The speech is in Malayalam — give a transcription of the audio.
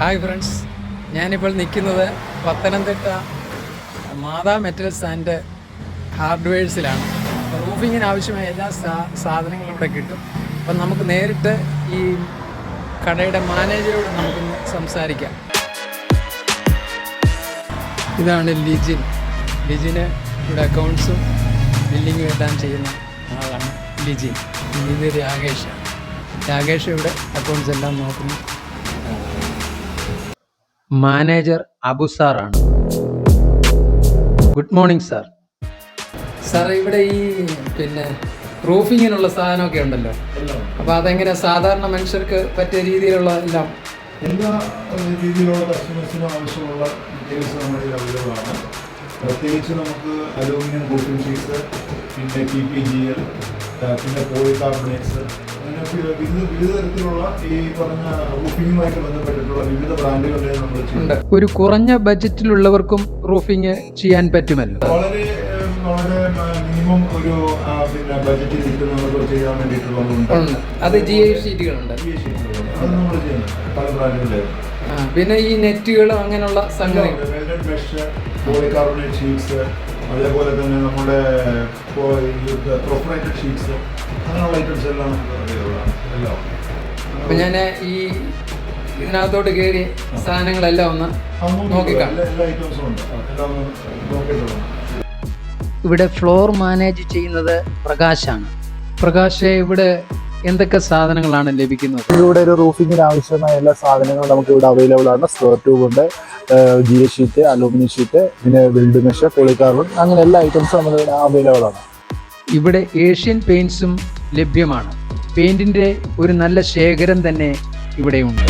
ഹായ് ഫ്രണ്ട്സ്, ഞാനിപ്പോൾ നിൽക്കുന്നത് പത്തനംതിട്ട മാതാ മെറ്റൽസ് ആൻഡ് ഹാർഡ്വെയർസിലാണ്. റൂഫിങ്ങിന് ആവശ്യമായ എല്ലാ സാധനങ്ങളും ഇവിടെ കിട്ടും. അപ്പം നമുക്ക് നേരിട്ട് ഈ കടയുടെ മാനേജരോട് നമുക്കൊന്ന് സംസാരിക്കാം. ഇതാണ് ലിജിന് ഇവിടെ അക്കൗണ്ട്സും ബില്ലിങ്ങും എല്ലാം ചെയ്യുന്ന ആളാണ് ലിജിൻ. ഇത് രാകേഷ് ഇവിടെ അക്കൗണ്ട്സ് എല്ലാം നോക്കുന്നു. മാനേജർ അബുസാറാണ്. Good morning sir. സാർ, ഇവിടെ ഈ റൂഫിങ്ങിനുള്ള സാധനമൊക്കെ ഉണ്ടല്ലോ, അപ്പോൾ അതെങ്ങനെ സാധാരണ മനുഷ്യർക്ക് പറ്റിയ രീതിയിലുള്ള എല്ലാ രീതിയിലുള്ള കസ്റ്റമേഴ്സിനും ആവശ്യമുള്ള ഡീറ്റെയിൽസ് നമ്മുടെ അവൈലബിൾ ആണ്. പ്രത്യേകിച്ച് നമുക്ക് അലൂമിനിയം റൂഫിംഗ് ഷീറ്റ്സ്, പിന്നെ PPGL, പിന്നെ പോളികാർബണേറ്റ്സ്, അങ്ങനെ വിവിധ തരത്തിലുള്ള ഈ പറഞ്ഞ റൂഫിങ്ങുമായിട്ട് ബന്ധപ്പെട്ടിട്ടുള്ള വിവിധ ബ്രാൻഡുകളിലെ നമ്മൾ ചെയ്യുന്നുണ്ട്. ഒരു കുറഞ്ഞ ബഡ്ജറ്റിലുള്ളവർക്കും റൂഫിങ് ചെയ്യാൻ പറ്റുമല്ലോ. വളരെ മിനിമം ഒരു ബഡ്ജറ്റിൽ നിൽക്കുന്നവർക്ക് ചെയ്യാൻ വേണ്ടിയിട്ടുള്ളതുണ്ട്. അത് GI ഷീറ്റുകളുണ്ട്, അത് നമ്മൾ ചെയ്യുന്നത് പല ബ്രാൻഡുകളിലും. പിന്നെ ഈ നെറ്റുകളും അങ്ങനെയുള്ള സംഗതികൾ, പോളികാർബണേറ്റ് ഷീറ്റ്സ്, അതേപോലെ തന്നെ നമ്മുടെ പ്രൊഫറേറ്റഡ് ഷീറ്റ്സ്, അങ്ങനെയുള്ള ഐറ്റംസ് എല്ലാം നമുക്ക് അവൈലബിളാണ്. എല്ലാം അപ്പം ഞാൻ ഈ ഇതിനകത്തോട്ട് കയറി സാധനങ്ങളെല്ലാം ഒന്ന് നോക്കിക്കാം. എല്ലാ ഐറ്റംസും ഉണ്ട്, എല്ലാം ഒന്ന് നോക്കിയിട്ടുള്ളൂ. ഇവിടെ ഫ്ലോർ മാനേജ് ചെയ്യുന്നത് പ്രകാശാണ്. പ്രകാശ്, ഇവിടെ എന്തൊക്കെ സാധനങ്ങളാണ് ലഭിക്കുന്നത്? ഇവിടെ ഒരു റൂഫിങ്ങിന് ആവശ്യമായ എല്ലാ സാധനങ്ങളും നമുക്ക് ഇവിടെ അവൈലബിൾ ആണ്. സ്ക്വയർ ട്യൂബ് ഉണ്ട്, GI ഷീറ്റ്, അലൂമിനിയം ഷീറ്റ്, പിന്നെ വെൽഡ് മെഷ്, പോളികാർബൺ, അങ്ങനെ എല്ലാ ഐറ്റംസും നമുക്ക് ഇവിടെ അവൈലബിൾ ആണ്. ഇവിടെ ഏഷ്യൻ പെയിന്റ്സും ലഭ്യമാണ്. പെയിന്റിന്റെ ഒരു നല്ല ശേഖരം തന്നെ ഇവിടെയുണ്ട്.